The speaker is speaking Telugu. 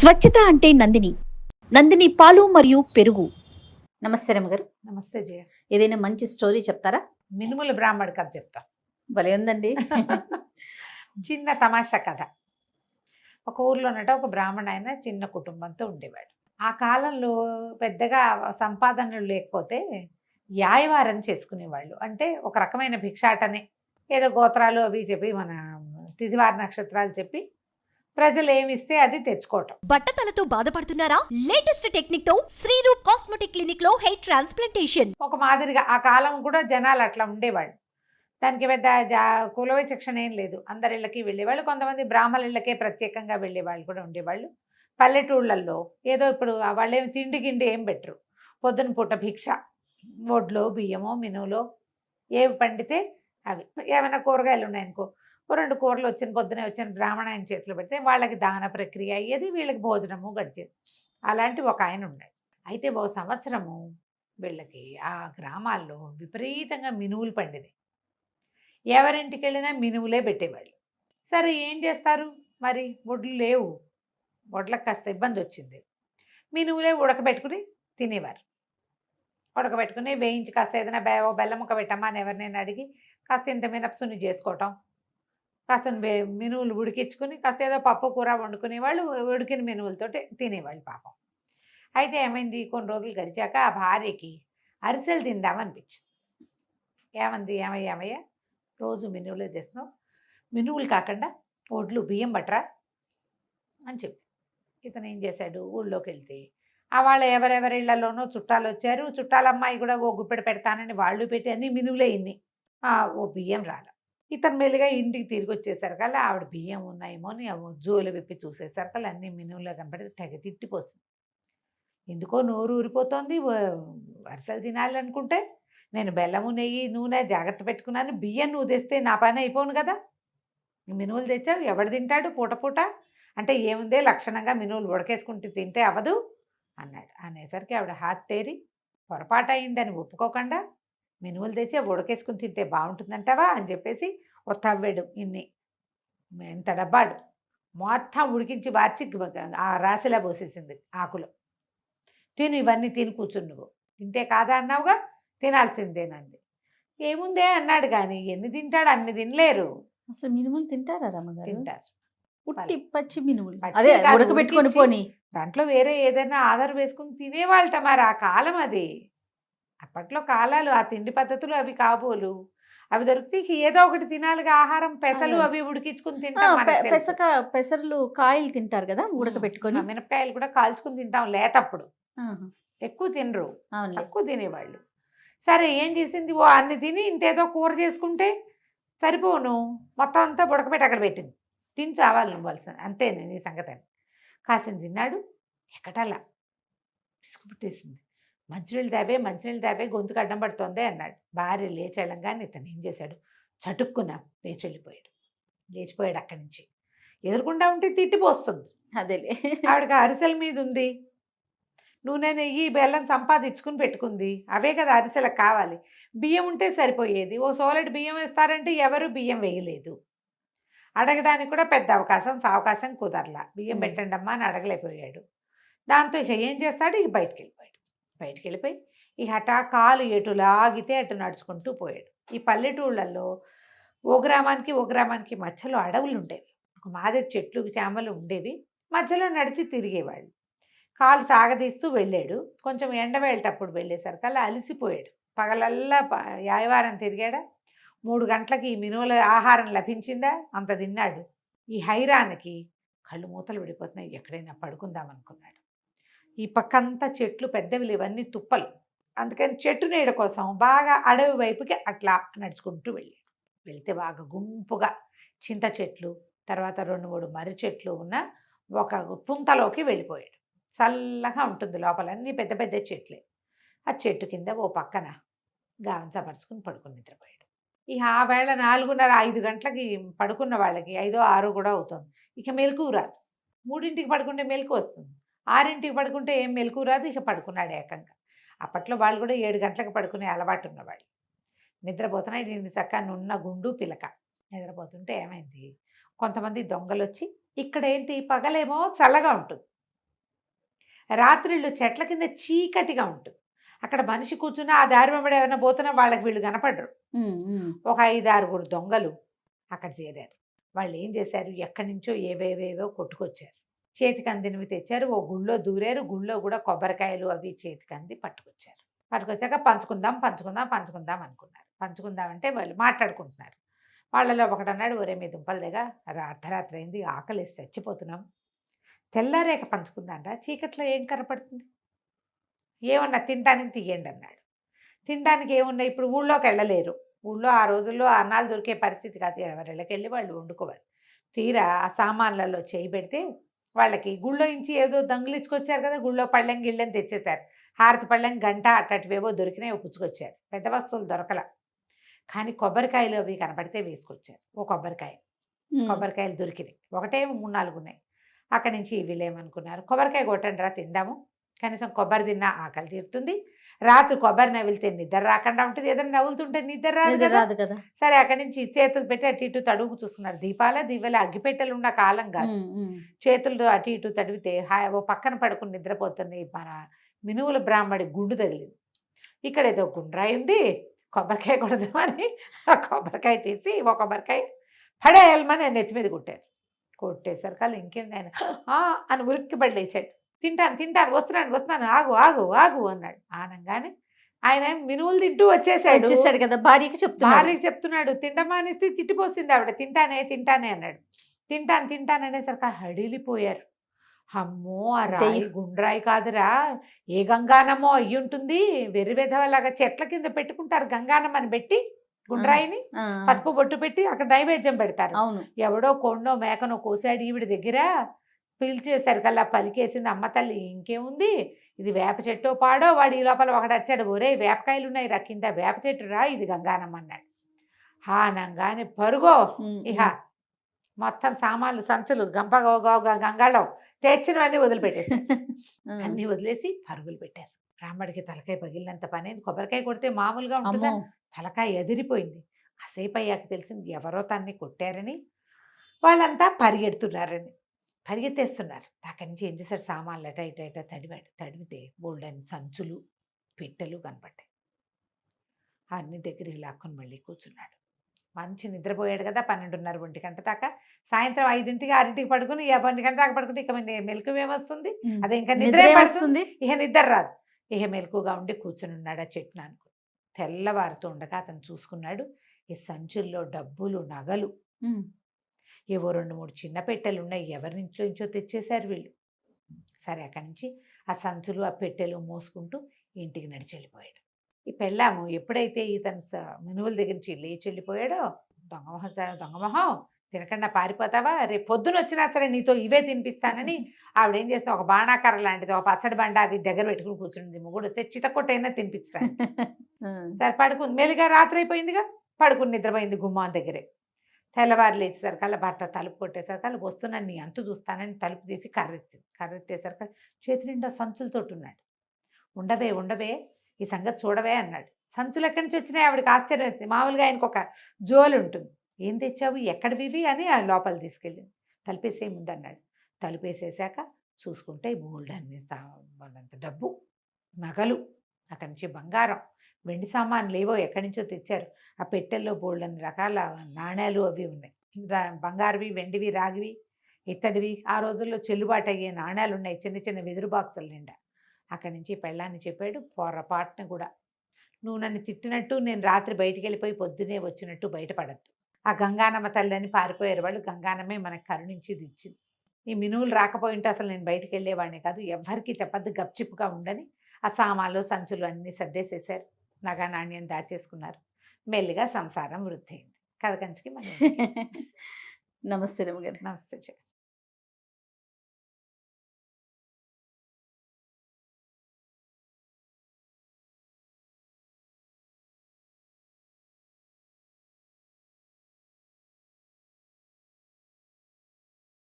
స్వచ్ఛత అంటే నందిని. నందిని పాలు మరియు పెరుగు. నమస్తే రమ్మగారు. నమస్తే జయ. ఏదైనా మంచి స్టోరీ చెప్తారా? మినుముల బ్రాహ్మడి కథ చెప్తా. భలే ఉందండి. చిన్న తమాషా కథ. ఒక ఊర్లోనట ఒక బ్రాహ్మణ ఆయన చిన్న కుటుంబంతో ఉండేవాడు. ఆ కాలంలో పెద్దగా సంపాదనలు లేకపోతే యాయవారం చేసుకునేవాళ్ళు. అంటే ఒక రకమైన భిక్షాటనే, ఏదో గోత్రాలు అవి చెప్పి మన తిదివార నక్షత్రాలు చెప్పి ప్రజలు ఏమిస్తే అది తెచ్చుకోవటం. బట్టతలతో బాధపడుతున్నారా? లేటెస్ట్ టెక్నిక్ తో శ్రీరూప్ కాస్మెటిక్ క్లినిక్ లో హెయిర్ ట్రాన్స్ప్లాంటేషన్. ఒక మాదిరిగా ఆ కాలం కూడా జనాలు అట్లా ఉండేవాళ్ళు. దానికి పెద్ద కుల విచక్షణ ఏం లేదు. అందరి ఇళ్ళకి వెళ్ళేవాళ్ళు. కొంతమంది బ్రాహ్మణ ఇళ్ళకే ప్రత్యేకంగా వెళ్ళేవాళ్ళు కూడా ఉండేవాళ్ళు. పల్లెటూళ్ళల్లో ఏదో ఇప్పుడు వాళ్ళేమి తిండి గిండి ఏం పెట్టరు. పొద్దున పూట భిక్ష, వడ్లో బియ్యమో మినువులో ఏవి పండితే అవి. ఏమైనా కూరగాయలు ఉన్నాయనుకో, ఓ 2 కూరలు పొద్దునే వచ్చిన బ్రాహ్మణ ఆయన చేతిలో పెడితే వాళ్ళకి దాన ప్రక్రియ అయ్యేది, వీళ్ళకి భోజనము గడిచేది. అలాంటి ఒక ఆయన ఉన్నాడు. అయితే ఓ సంవత్సరము వీళ్ళకి ఆ గ్రామాల్లో విపరీతంగా మినువులు పండినాయి. ఎవరింటికి వెళ్ళినా మినువులే పెట్టేవాళ్ళు. సరే ఏం చేస్తారు మరి, వడ్లు లేవు, వడ్లకు కాస్త ఇబ్బంది వచ్చింది. మినువులే ఉడకబెట్టుకుని తినేవారు. ఉడకబెట్టుకుని వేయించి కాస్త ఏదైనా బెల్లం ముక్క పెట్టమ్మా అని ఎవరినైనా అడిగి కాస్త ఇంత మినపసుని చేసుకోవటం, కాస్త మినువులు ఉడికించుకుని కాస్త ఏదో పప్పు కూర వండుకునేవాళ్ళు. ఉడికిన మినువులతోటి తినేవాళ్ళు పాపం. అయితే ఏమైంది, కొన్ని రోజులు గడిచాక ఆ భార్యకి అరిసెలు తిందామనిపించింది. ఏమయ్యా రోజు మినువులే తెస్తున్నావు, మినువులు కాకుండా వడ్లు బియ్యం పట్టరా అని చెప్పి. ఇతను ఏం చేశాడు, ఊళ్ళోకి వెళ్తే ఆ వాళ్ళ ఎవరెవరి ఇళ్లలోనో చుట్టాలు వచ్చారు. చుట్టాలమ్మాయి కూడా ఓ గుప్పెడు పెడతానని వాళ్ళు పెట్టి అన్ని మినువులే ఇన్ని, ఓ బియ్యం రాల. ఇతను మెల్లిగా ఇంటికి తిరిగి వచ్చేసరికల్లా ఆవిడ బియ్యం ఉన్నాయేమో అని జోలు విప్పి చూసేసరికల్లా అన్ని మినువులో కనపడి తెగ తిట్టిపోసింది. ఎందుకో నోరు ఊరిపోతుంది. వరుసలు తినాలనుకుంటే నేను బెల్లము నెయ్యి నూనె జాగ్రత్త పెట్టుకున్నాను, బియ్యం నువ్వు తెస్తే నా పని అయిపోను కదా, మినువులు తెచ్చావు ఎవడు తింటాడు పూట పూట అంటే ఏముందే, లక్షణంగా మినువులు ఉడకేసుకుంటూ తింటే అవ్వదు అన్నాడు. అనేసరికి ఆవిడ హాత్ తేరి పొరపాటు అయిందని ఒప్పుకోకుండా, మినువులు తెచ్చి ఉడకేసుకుని తింటే బాగుంటుందంటావా అని చెప్పేసి ఓ తవ్వెడు ఇంత డబ్బాడు మొత్తం ఉడికించి వార్చి ఆ రాశిలా పోసేసింది ఆకులు. తిను, ఇవన్నీ తిని కూర్చుని, నువ్వు తింటే కాదా అన్నావుగా, తినాల్సిందేనండి. ఏముందే అన్నాడు. కానీ ఎన్ని తింటాడు, అన్ని తినలేరు. అసలు మినుములు తింటారా రమ్మగారు? తింటారు. ఉట్టి పచ్చి మినుములు, పచ్చి అదే కాదు, ఉడకబెట్టుకొని ఉడికించి పోని దాంట్లో వేరే ఏదైనా ఆధార్ వేసుకుని తినేవాళ్ళట. మరి ఆ కాలం అది. అప్పట్లో కాలాలు, ఆ తిండి పద్ధతులు అవి కాబోలు. అవి దొరికితే ఏదో ఒకటి తినాలిగా ఆహారం. పెసలు అవి ఉడికించుకుని తింటాం. పెసర్లు కాయలు తింటారు కదా ఉడకబెట్టుకొని. మినపకాయలు కూడా కాల్చుకుని తింటాం లేతప్పుడు. ఆహా. ఎక్కువ తినరు, అవునులే. తక్కువ తినేవాళ్ళు. సరే ఏం చేసింది, ఓ అన్ని తిని ఇంతేదో కూర చేసుకుంటే సరిపోను, మొత్తం అంతా ఉడకబెట్టి అక్కడ పెట్టింది. తిని చావాలి నువ్వాల్సిన, అంతే నీ సంగతి అని. కాసిన తిన్నాడు, ఎక్కటల్లా పిసుకు పుట్టేసింది. మంచినీళ్ళు తాపే గొంతుకు అడ్డం పడుతోందే అన్నాడు. భార్య లేచెళ్ళంగానే ఇతను ఏం చేశాడు, చటుక్కున లేచిపోయాడు అక్కడి నుంచి. ఎదురుకుండా ఉంటే తిట్టిపోస్తుంది. అదేలే, ఆవిడకి అరిసెల మీద ఉంది, నూనె నెయ్యి బెల్లం సంపాదించుకుని పెట్టుకుంది. అవే కదా అరిసెలకు కావాలి. బియ్యం ఉంటే సరిపోయేది. ఓ సోలెడ్ బియ్యం వేస్తారంటే ఎవరు బియ్యం వేయలేదు. అడగడానికి కూడా పెద్ద అవకాశం కుదరలా. బియ్యం పెట్టండి అమ్మా అని అడగలేకపోయాడు. దాంతో ఇక ఏం చేస్తాడు, ఇక బయటికి వెళ్ళిపోయి ఈ హఠా కాలు ఎటు లాగితే అటు నడుచుకుంటూ పోయాడు. ఈ పల్లెటూళ్ళల్లో ఓ గ్రామానికి మధ్యలో అడవులు ఉండేవి. ఒక మాదిరి చెట్లు చేమలు ఉండేవి. మధ్యలో నడిచి తిరిగేవాళ్ళు. కాలు సాగదీస్తూ వెళ్ళాడు. కొంచెం ఎండ వెళ్ళేటప్పుడు వెళ్ళేసరికల్లా అలసిపోయాడు. పగలల్లా యాయవారం తిరిగాడా. 3 గంటలకి ఈ మినువుల ఆహారం లభించిందా, అంత తిన్నాడు. ఈ హైరానికి కళ్ళు మూతలు విడిపోతున్నాయి. ఎక్కడైనా పడుకుందామనుకున్నాడు. ఈ పక్కంతా చెట్లు పెద్దవి, ఇవన్నీ తుప్పలు. అందుకని చెట్టు నీడ కోసం బాగా అడవి వైపుకి అట్లా నడుచుకుంటూ వెళ్తే బాగా గుంపుగా చింత చెట్లు, తర్వాత 2-3 మర్రి చెట్లు ఉన్న ఒక పుంతలోకి వెళ్ళిపోయాడు. చల్లగా ఉంటుంది లోపల, అన్నీ పెద్ద పెద్ద చెట్లే. ఆ చెట్టు కింద ఓ పక్కన గావంచపరుచుకుని పడుకుని నిద్రపోయాడు. ఇక ఆ వేళ 4:30-5 గంటలకి పడుకున్న వాళ్ళకి 5-6 కూడా అవుతుంది. ఇక మెలకువ రాదు. 3ంటికి పడుకుంటే మెలకు వస్తుంది, 6ంటికి పడుకుంటే ఏం మెలకు రాదు. ఇక పడుకున్నాడు ఏకంగా. అప్పట్లో వాళ్ళు కూడా 7 గంటలకు పడుకునే అలవాటు ఉన్నవాళ్ళు. నిద్రపోతున్నాడు. దీన్ని చక్కగా నున్న గుండు పిలక నిద్రపోతుంటే ఏమైంది, కొంతమంది దొంగలు వచ్చి, ఇక్కడ ఏంటి పగలేమో చల్లగా ఉంటుంది, రాత్రిళ్ళు చెట్ల కింద చీకటిగా ఉంటుంది. అక్కడ మనిషి కూర్చున్నా ఆ దారి వెంబడి ఏమైనా పోతున్నా వాళ్ళకి వీళ్ళు కనపడరు. ఒక 5-6 దొంగలు అక్కడ చేరారు. వాళ్ళు ఏం చేశారు, ఎక్కడి నుంచో ఏవేవేవో కొట్టుకొచ్చారు. చేతికి అందినవి తెచ్చారు. ఓ గుళ్ళో దూరారు. గుళ్ళో కూడా కొబ్బరికాయలు అవి చేతికి అంది పట్టుకొచ్చారు. పట్టుకొచ్చాక పంచుకుందాం అనుకున్నారు. పంచుకుందామంటే వాళ్ళు మాట్లాడుకుంటున్నారు. వాళ్ళలో ఒకటన్నాడు, ఒరే మీ దుంపల దగ్గర అర్ధరాత్రి అయింది, ఆకలేసి చచ్చిపోతున్నాం, తెల్లారేక పంచుకుందాంరా, చీకట్లో ఏం కనపడుతుంది, ఏమన్నా తినడానికి తీయండి అన్నాడు. తినడానికి ఏమున్నాయి, ఇప్పుడు ఊళ్ళోకి వెళ్ళలేరు. ఊళ్ళో ఆ రోజుల్లో అన్నాలు దొరికే పరిస్థితి కాదు. ఎవరిళ్ళకి వెళ్ళి వాళ్ళు వండుకోవాలి. తీరా ఆ సామాన్లలో చేయి పెడితే వాళ్ళకి గుళ్ళో నుంచి ఏదో దంగులిచ్చుకొచ్చారు కదా, గుళ్ళో పళ్ళెం గిళ్ళెం తెచ్చేశారు. హారతి పళ్ళెం, గంట అట్టటివేవో దొరికినాయి, పుచ్చుకొచ్చారు. పెద్ద వస్తువులు దొరకల. కానీ కొబ్బరికాయలు అవి కనపడితే వేసుకొచ్చారు. ఓ కొబ్బరికాయలు దొరికినాయి. ఒకటే 3-4 ఉన్నాయి. అక్కడి నుంచి వీళ్ళేమనుకున్నారు, కొబ్బరికాయ కొట్టండి రా తిందాము, కనీసం కొబ్బరి తిన్నా ఆకలి తీరుతుంది, రాత్రి కొబ్బరి నవ్విలితే నిద్ర రాకుండా ఉంటుంది, ఏదైనా నవ్వులుతుంటే నిద్ర రాదు కదా. సరే అక్కడి నుంచి చేతులు పెట్టి అటు ఇటు తడుగు చూస్తున్నారు. దీపాల అగ్గిపెట్టెలు ఉన్న కాలం కాదు. చేతులు అటు ఇటు తడివితే ఓ పక్కన పడుకుని నిద్రపోతుంది మన మినువుల బ్రాహ్మడి గుండు తగిలింది. ఇక్కడ ఏదో గుండ్రాయి ఉంది, కొబ్బరికాయ కొడదామని ఆ కొబ్బరికాయ తీసి ఒక కొబ్బరికాయ పడేయాలమని నెత్తి మీద కొట్టేసరికి వాళ్ళు ఇంకేంది ఆయన అని ఉలిక్కి పడి లేచాడు. తింటాను వస్తున్నాను ఆగు అన్నాడు. ఆనంగానే ఆయన మినువులు తింటూ వచ్చేసాడు కదా. భార్యకి చెప్తున్నాడు. తిండమానేసి తిట్టిపోసింది ఆవిడ. తింటానే అన్నాడు. తింటాను అనేసరికి హడిలిపోయారు. అమ్మో ఆ రాయి గుండ్రాయి కాదురా, ఏ గంగానమో అయ్యి ఉంటుంది, వెర్రివెధవలాగా చెట్ల కింద పెట్టుకుంటారు గంగానం అని పెట్టి గుండ్రాయిని పసుపు బొట్టు పెట్టి అక్కడ నైవేద్యం పెడతారు. ఎవడో కొండో మేకనో కోసాడు ఈవిడ దగ్గర, పిలిచేసరికల్లా పలికేసింది అమ్మ తల్లి, ఇంకేముంది ఇది వేప చెట్టో పాడో. వాడు ఈ లోపల ఒకటి వచ్చాడు, ఒరే వేపకాయలు ఉన్నాయి రా కింద, వేప చెట్టు రా, ఇది గంగానం అన్నాడు. ఆనంగానే పరుగో ఇహ మొత్తం సామాన్లు సంచులు గంగాళం తెచ్చినవన్నీ వదిలిపెట్టేసి అన్నీ వదిలేసి పరుగులు పెట్టారు. రాముడికి తలకాయ పగిలినంత పని. కొబ్బరికాయ కొడితే మామూలుగా ఉంటుందా, తలకాయ ఎదిరిపోయింది. కాసేపు అయ్యాక తెలిసింది ఎవరో తన్ని కొట్టారని. వాళ్ళంతా పరిగెత్తేస్తున్నారు. అక్కడి నుంచి ఏం చేశారు, సామాన్లు అట ఇట తడివితే బోల్డని సంచులు పిట్టెలు కనపడ్డాయి. అన్ని దగ్గరికి లాక్కొని మళ్ళీ కూర్చున్నాడు. మంచి నిద్రపోయాడు కదా, 12:30 1 గంట దాకా. సాయంత్రం 5 6 పడుకుని 1 గంట దాకా పడుకుంటే ఇక మెలకు ఏమొస్తుంది, అదే ఇంకా నిద్ర వస్తుంది, ఇక నిద్ర రాదు. ఇక మెలకుగా ఉండి కూర్చుని ఉన్నాడు ఆ చెట్టును అనుకో. తెల్లవారుతూ ఉండగా అతను చూసుకున్నాడు, ఈ సంచుల్లో డబ్బులు నగలు ఏవో 2-3 చిన్న పెట్టెలు ఉన్నాయి, ఎవరి నుంచో తెచ్చేశారు వీళ్ళు. సరే అక్కడి నుంచి ఆ సంచులు ఆ పెట్టెలు మోసుకుంటూ ఇంటికి నడిచి వెళ్ళిపోయాడు. ఈ పెళ్ళాము ఎప్పుడైతే ఇతను మినువుల దగ్గర నుంచి లేచి వెళ్ళిపోయాడో, దొంగమొహం తినకుండా పారిపోతావా, రేపు పొద్దున వచ్చినా సరే నీతో ఇవే తినిపిస్తానని ఆవిడేం చేస్తా, ఒక బాణాకర్ర లాంటిది, ఒక పచ్చడి బండ అవి దగ్గర పెట్టుకుని కూర్చుంది. మొగుడు వస్తే చితకొట్టైనా తినిపిస్తాను. సరే పడుకుంది. మెల్లిగా రాత్రి అయిపోయిందిగా, పడుకుని నిద్రపోయింది గుమ్మాన్ దగ్గరే. తెల్లవారు లేచేసరికల్లా భర్త తలుపు కొట్టేసరికల్లా వస్తున్నాను నీ అంతు చూస్తానని తలుపు తీసి కర్రెత్తేసరికి చేతి నిండా సంచులతోటి ఉన్నాడు. ఉండవే ఈ సంగతి చూడవే అన్నాడు. సంచులు ఎక్కడి నుంచి వచ్చినాయి ఆవిడకి ఆశ్చర్యం వేసింది. మామూలుగా ఆయనకు ఒక జోలు ఉంటుంది, ఏం తెచ్చావు ఎక్కడివి అని ఆ లోపల తీసుకెళ్ళింది. తలుపేసే ముందన్నాడు. తలుపేసేసాక చూసుకుంటే బోల్డన్ని డబ్బు నగలు, అక్కడి నుంచి బంగారం వెండి సామాన్లు ఏవో ఎక్కడి నుంచో తెచ్చారు. ఆ పెట్టెల్లో బోల్డన్ని రకాల నాణ్యాలు అవి ఉన్నాయి, బంగారువి వెండివి రాగివి ఇత్తడివి. ఆ రోజుల్లో చెల్లుబాటు అయ్యే నాణ్యాలు ఉన్నాయి, చిన్న చిన్న వెదురు బాక్సుల నిండా. అక్కడి నుంచి పెళ్ళాన్ని చెప్పాడు, పొరపాటున కూడా నువ్వు నన్ను తిట్టినట్టు నేను రాత్రి బయటికి వెళ్ళిపోయి పొద్దునే వచ్చినట్టు బయటపడద్దు. ఆ గంగానమ్మ తల్లి అని పారిపోయారు వాళ్ళు, గంగానమ్మే మనకు కరుణించి ఇచ్చింది. ఈ మినువులు రాకపోయింటే అసలు నేను బయటికి వెళ్ళేవాడిని కాదు, ఎవ్వరికీ చెప్పద్దు గప్చిప్పుగా ఉండని. ఆ సామాన్లు సంచులు అన్నీ సర్దేసేసారు, నగా నాణ్యం దాచేసుకున్నారు. మెల్లిగా సంసారం వృద్ధి అయింది. కథ కంచికి నమస్తే రమ్మగారు. నమస్తే.